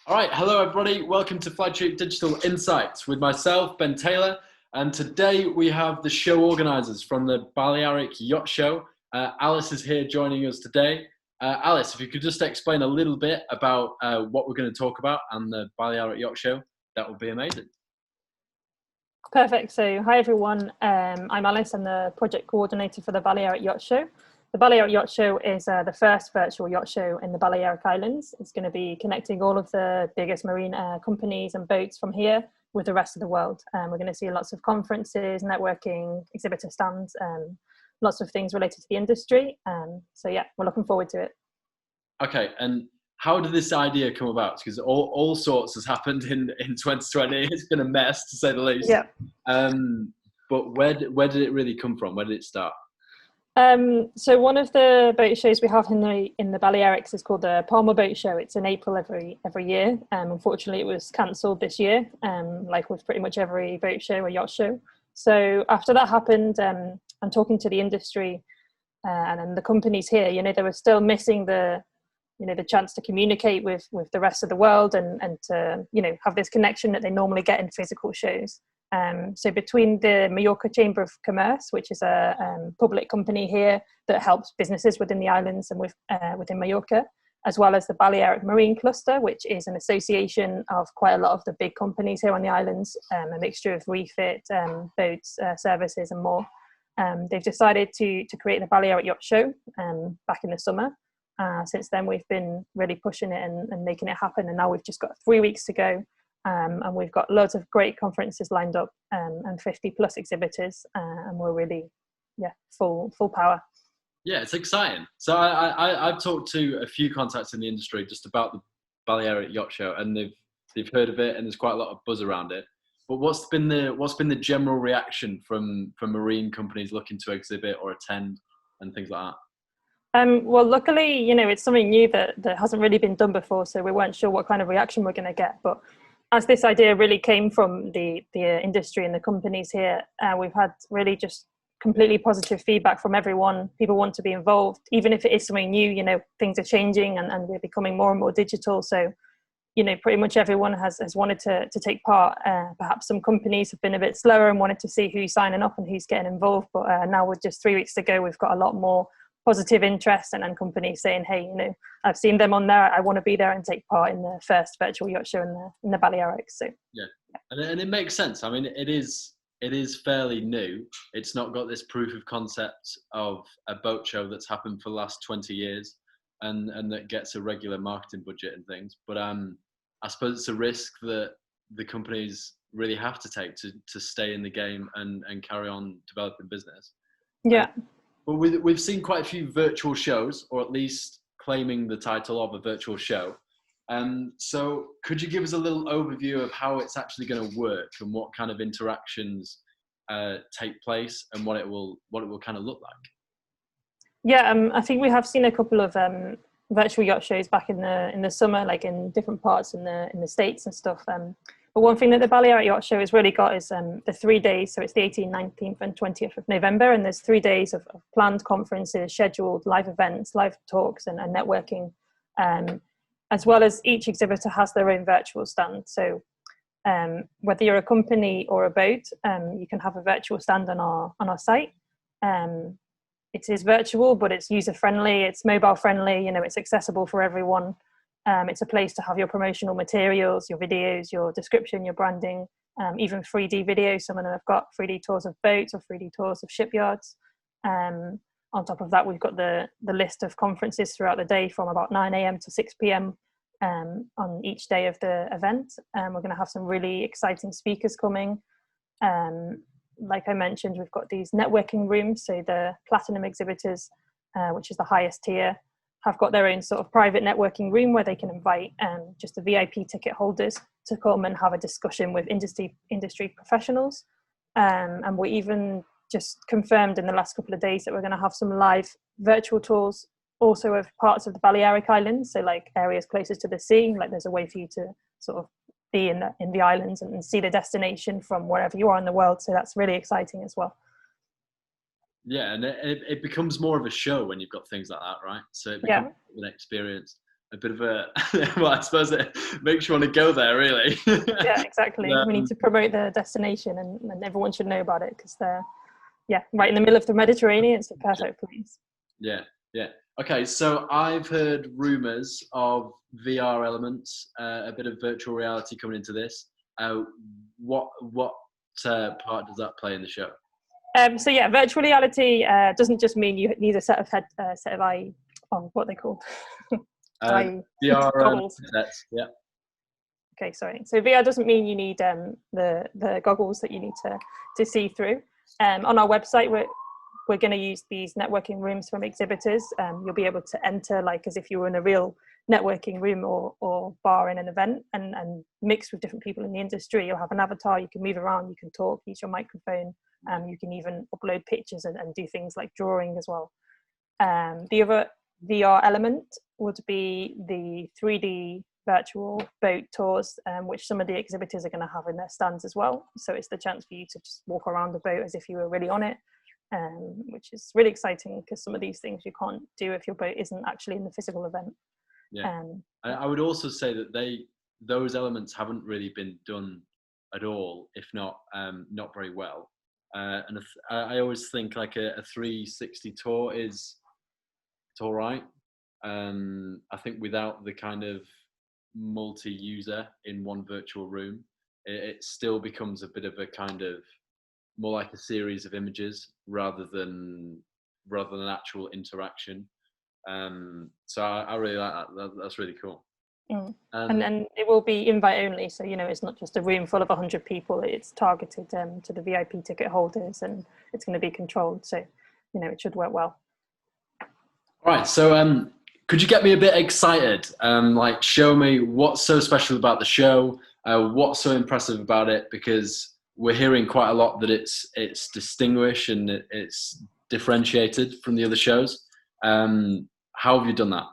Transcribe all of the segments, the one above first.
All right, hello everybody. Welcome to Flagship Digital Insights with myself, Ben Taylor. And today we have the show organisers from the Balearic Yacht Show. Alice is here joining us today. Alice, if you could just explain a little bit about what we're going to talk about and the Balearic Yacht Show, that would be amazing. Perfect. So, hi everyone. I'm Alice. I'm the project coordinator for the Balearic Yacht Show. The Balearic Yacht Show is the first virtual yacht show in the Balearic Islands. It's going to be connecting all of the biggest marine companies and boats from here with the rest of the world. We're going to see lots of conferences, networking, exhibitor stands, lots of things related to the industry. So yeah, we're looking forward to it. Okay, and how did this idea come about? Because all sorts has happened in 2020. It's been a mess, to say the least. Yeah. But where did it really come from? Where did it start? So one of the boat shows we have in the Balearics is called the Palma Boat Show. It's in April every year. Unfortunately, it was cancelled this year, like with pretty much every boat show or yacht show. So after that happened, I'm talking to the industry and the companies here. You know, they were still missing the chance to communicate with the rest of the world and to have this connection that they normally get in physical shows. So between the Mallorca Chamber of Commerce, which is a public company here that helps businesses within the islands and within Mallorca, as well as the Balearic Marine Cluster, which is an association of quite a lot of the big companies here on the islands, a mixture of refit, boats, services and more. They've decided to create the Balearic Yacht Show back in the summer. Since then, we've been really pushing it and making it happen. And now we've just got 3 weeks to go. And we've got loads of great conferences lined up and 50 plus exhibitors. And we're really, full power. Yeah, it's exciting. So I've talked to a few contacts in the industry just about the Balearic Yacht Show, and they've heard of it, and there's quite a lot of buzz around it. But what's been the general reaction from marine companies looking to exhibit or attend and things like that? Well, luckily, it's something new that hasn't really been done before, so we weren't sure what kind of reaction we're going to get. But as this idea really came from the industry and the companies here, we've had really just completely positive feedback from everyone. People want to be involved, even if it is something new. Things are changing and we're becoming more and more digital. So, pretty much everyone has wanted to take part. Perhaps some companies have been a bit slower and wanted to see who's signing up and who's getting involved. But now with just 3 weeks to go, we've got a lot more positive interest and companies saying, hey, I've seen them on there. I want to be there and take part in the first virtual yacht show in the Balearics. So yeah, and it makes sense. I mean, it is fairly new. It's not got this proof of concept of a boat show that's happened for the last 20 years and that gets a regular marketing budget and things. But I suppose it's a risk that the companies really have to take to stay in the game and carry on developing business. Yeah. Well, we've seen quite a few virtual shows, or at least claiming the title of a virtual show. So could you give us a little overview of how it's actually going to work and what kind of interactions take place and what it will kind of look like? Yeah, I think we have seen a couple of virtual yacht shows back in the summer, like in different parts in the States and stuff. But one thing that the Balearic Yacht Show has really got is the 3 days. So it's the 18th, 19th and 20th of November. And there's 3 days of planned conferences, scheduled live events, live talks and networking, as well as each exhibitor has their own virtual stand. So whether you're a company or a boat, you can have a virtual stand on our site. It is virtual, but it's user-friendly, it's mobile-friendly, it's accessible for everyone. It's a place to have your promotional materials, your videos, your description, your branding, even 3D videos. Some of them have got 3D tours of boats or 3D tours of shipyards. On top of that, we've got the list of conferences throughout the day from about 9 a.m. to 6 p.m. On each day of the event. We're going to have some really exciting speakers coming. Like I mentioned, we've got these networking rooms. So the platinum exhibitors, which is the highest tier, have got their own sort of private networking room where they can invite just the VIP ticket holders to come and have a discussion with industry professionals. And we even just confirmed in the last couple of days that we're going to have some live virtual tours also of parts of the Balearic Islands, so like areas closest to the sea. Like there's a way for you to sort of be in the islands and see the destination from wherever you are in the world. So that's really exciting as well. Yeah, and it becomes more of a show when you've got things like that, right? So it becomes an experience. a bit of a well, I suppose it makes you want to go there, really. Yeah, exactly. We need to promote the destination, and everyone should know about it, because they're right in the middle of the Mediterranean. It's the perfect place. Yeah. Okay, so I've heard rumours of VR elements, a bit of virtual reality coming into this. What part does that play in the show? So yeah, virtual reality doesn't just mean you need a set of eye, what they call eye VR goggles. sets. Yeah. Okay, sorry. So VR doesn't mean you need the goggles that you need to see through. On our website, we're going to use these networking rooms from exhibitors. You'll be able to enter like as if you were in a real networking room or bar in an event, and mix with different people in the industry. You'll have an avatar, you can move around, you can talk, use your microphone, you can even upload pictures and do things like drawing as well. The other VR element would be the 3D virtual boat tours, which some of the exhibitors are going to have in their stands as well. So it's the chance for you to just walk around the boat as if you were really on it, which is really exciting, because some of these things you can't do if your boat isn't actually in the physical event. Yeah. I would also say that those elements haven't really been done at all, if not very well. And I always think like a 360 tour it's all right. I think without the kind of multi-user in one virtual room, it still becomes a bit of a kind of more like a series of images rather than an actual interaction. So I really like that. That's really cool. And it will be invite only, so it's not just a room full of 100 people. It's targeted to the VIP ticket holders, and it's going to be controlled, so it should work well. All right, so could you get me a bit excited? Like, show me what's so special about the show, what's so impressive about it, because we're hearing quite a lot that it's distinguished and it's differentiated from the other shows. How have you done that?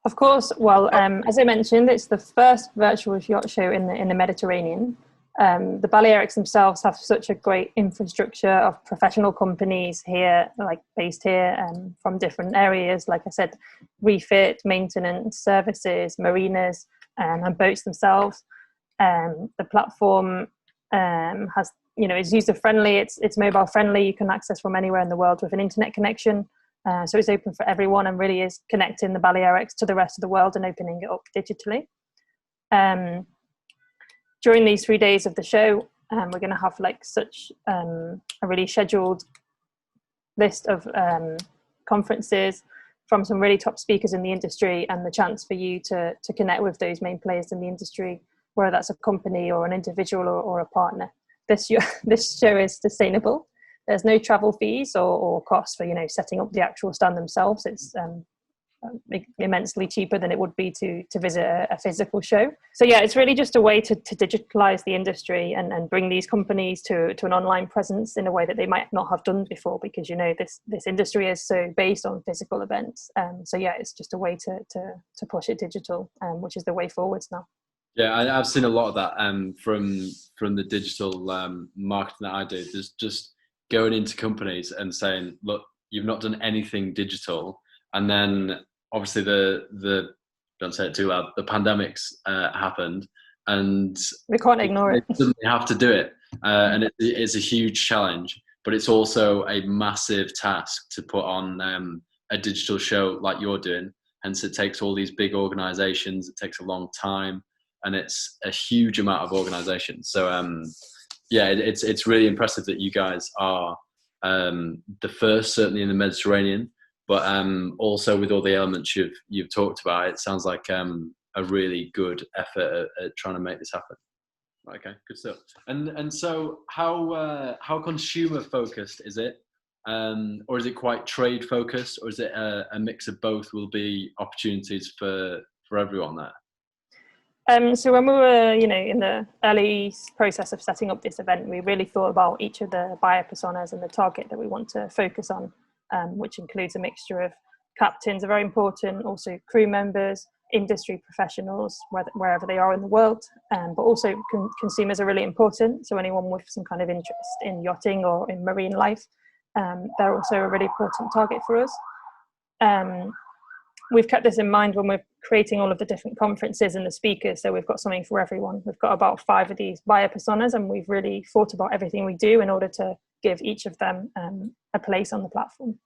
Of course. Well, as I mentioned, it's the first virtual yacht show in the Mediterranean. The Balearics themselves have such a great infrastructure of professional companies here, like based here, from different areas. Like I said, refit, maintenance, services, marinas, and boats themselves. The platform has, is user friendly. It's mobile friendly. You can access from anywhere in the world with an internet connection. So it's open for everyone, and really is connecting the Balearics to the rest of the world and opening it up digitally. During these 3 days of the show, we're going to have like such a really scheduled list of conferences from some really top speakers in the industry, and the chance for you to connect with those main players in the industry, whether that's a company or an individual or a partner. This show is sustainable. There's no travel fees or costs for setting up the actual stand themselves. It's immensely cheaper than it would be to visit a physical show. So yeah, it's really just a way to digitalize the industry and bring these companies to an online presence in a way that they might not have done before, because this industry is so based on physical events. So yeah, it's just a way to push it digital, which is the way forwards now. Yeah, I've seen a lot of that from the digital marketing that I do. There's just going into companies and saying, look, you've not done anything digital, and then obviously the don't say it too loud, the pandemics happened, and we can't ignore it. They have to do it, and it's a huge challenge, but it's also a massive task to put on a digital show like you're doing. Hence, it takes all these big organizations. It takes a long time, and it's a huge amount of organization. So yeah, it's really impressive that you guys are the first, certainly in the Mediterranean, but also with all the elements you've talked about. It sounds like a really good effort at trying to make this happen. Okay, good stuff. And so how consumer focused is it, or is it quite trade focused, or is it a mix of both? Will be opportunities for everyone there? So when we were, in the early process of setting up this event, we really thought about each of the buyer personas and the target that we want to focus on, which includes a mixture of captains are very important, also crew members, industry professionals, wherever they are in the world, but also consumers are really important. So anyone with some kind of interest in yachting or in marine life, they're also a really important target for us. we've kept this in mind when we're creating all of the different conferences and the speakers. So we've got something for everyone. We've got about 5 of these buyer personas, and we've really thought about everything we do in order to give each of them a place on the platform.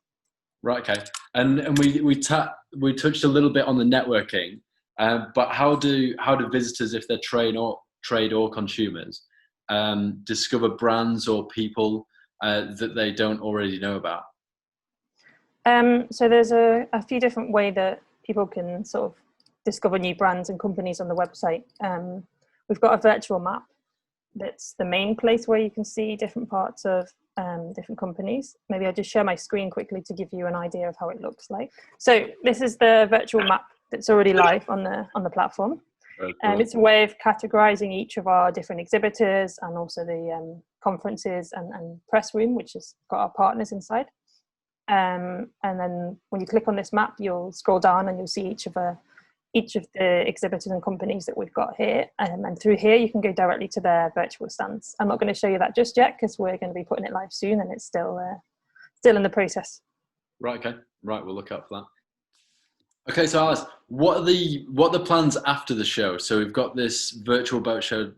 Right. Okay. And we touched a little bit on the networking, but how do visitors, if they're trade or consumers, discover brands or people that they don't already know about? So there's a few different ways that people can sort of discover new brands and companies on the website. We've got a virtual map that's the main place where you can see different parts of different companies. Maybe I'll just share my screen quickly to give you an idea of how it looks like. So this is the virtual map that's already live on the platform. It's a way of categorizing each of our different exhibitors and also the conferences and press room, which has got our partners inside. And then when you click on this map, you'll scroll down and you'll see each of the exhibitors and companies that we've got here. And through here, you can go directly to their virtual stands. I'm not going to show you that just yet because we're going to be putting it live soon, and it's still in the process. Right. Okay. Right. We'll look out for that. Okay. So Alice, what are the plans after the show? So we've got this virtual boat show,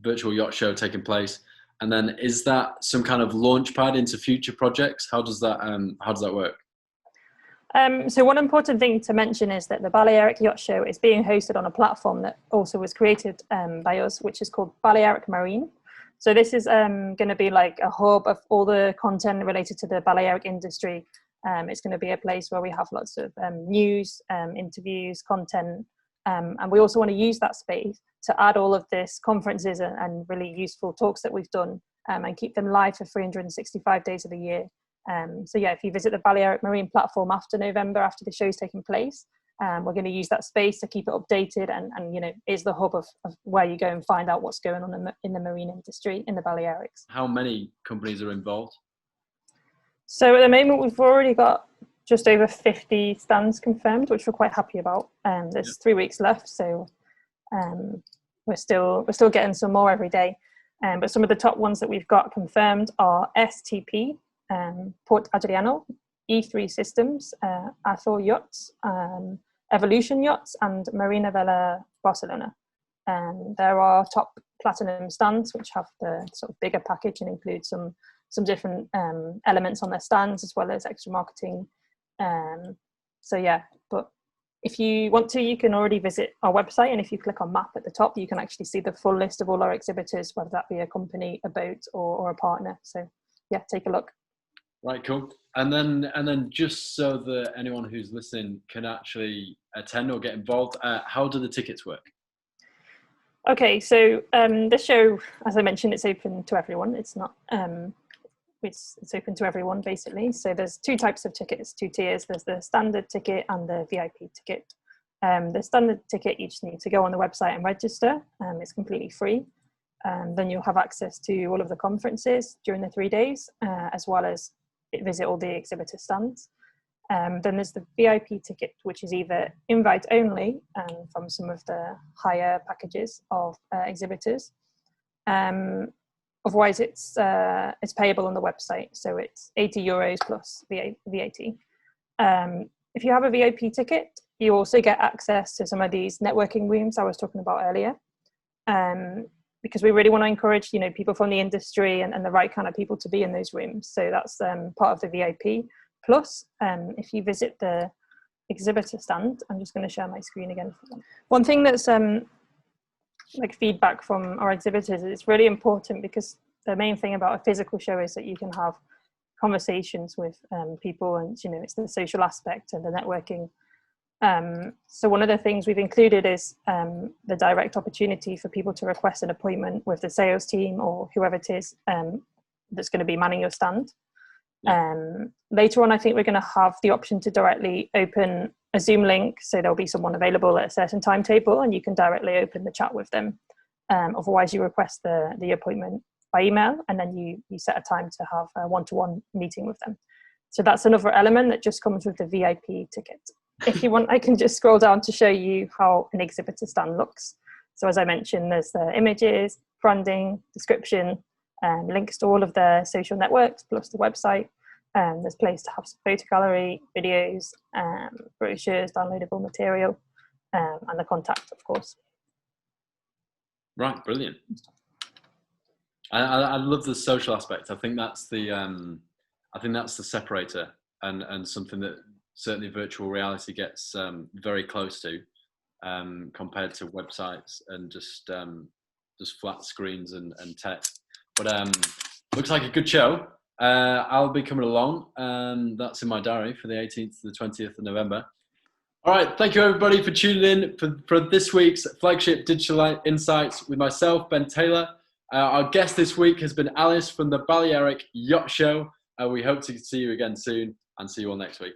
virtual yacht show taking place. And then is that some kind of launch pad into future projects? How does that work? So one important thing to mention is that the Balearic Yacht Show is being hosted on a platform that also was created by us, which is called Balearic Marine. So this is going to be like a hub of all the content related to the Balearic industry. It's going to be a place where we have lots of news, interviews, content, and we also want to use that space to add all of this conferences and really useful talks that we've done and keep them live for 365 days of the year. So yeah, if you visit the Balearic Marine platform after November, after the show's taking place, we're going to use that space to keep it updated and is the hub of where you go and find out what's going on in the marine industry in the Balearics. How many companies are involved? So at the moment, we've already got just over 50 stands confirmed, which we're quite happy about. There's 3 weeks left, so we're still getting some more every day. But some of the top ones that we've got confirmed are STP, Port Adriano, E3 Systems, Athor Yachts, Evolution Yachts, and Marina Vela Barcelona. There are top platinum stands which have the sort of bigger package and include some different elements on their stands as well as extra marketing. So yeah, but if you want to, you can already visit our website, and if you click on map at the top, you can actually see the full list of all our exhibitors, whether that be a company, a boat, or a partner. So yeah, take a look. Right, cool. And then just so that anyone who's listening can actually attend or get involved, how do the tickets work? Okay, so this show, as I mentioned, it's open to everyone. It's not it's open to everyone basically. So there's 2 types of tickets, 2 tiers. There's the standard ticket and the VIP ticket. The standard ticket, you just need to go on the website and register. It's completely free. Then you'll have access to all of the conferences during the 3 days, as well as visit all the exhibitor stands. Then there's the VIP ticket, which is either invite only from some of the higher packages of exhibitors. Otherwise, it's payable on the website, so it's €80 plus VAT. If you have a VIP ticket, you also get access to some of these networking rooms I was talking about earlier, because we really want to encourage people from the industry and the right kind of people to be in those rooms. So that's part of the VIP. Plus, if you visit the exhibitor stand, I'm just going to share my screen again. One thing that's like feedback from our exhibitors, it's really important because the main thing about a physical show is that you can have conversations with people, and it's the social aspect and the networking. So one of the things we've included is the direct opportunity for people to request an appointment with the sales team or whoever it is that's going to be manning your stand. Later on, I think we're going to have the option to directly open a Zoom link, so there'll be someone available at a certain timetable and you can directly open the chat with them. Otherwise, you request the appointment by email, and then you set a time to have a one-to-one meeting with them. So that's another element that just comes with the VIP ticket. If you want, I can just scroll down to show you how an exhibitor stand looks. So as I mentioned, there's the images, branding, description, links to all of their social networks, plus the website. There's a place to have some photo gallery, videos, brochures, downloadable material, and the contact, of course. Right, brilliant. I love the social aspect. I think that's the separator, and something that certainly virtual reality gets very close to, compared to websites and just flat screens and text. But looks like a good show. I'll be coming along, and that's in my diary for the 18th to the 20th of November. All right, thank you everybody for tuning in for this week's Flagship Digital Insights with myself, Ben Taylor. Our guest this week has been Alice from the Balearic Yacht Show. We hope to see you again soon, and see you all next week.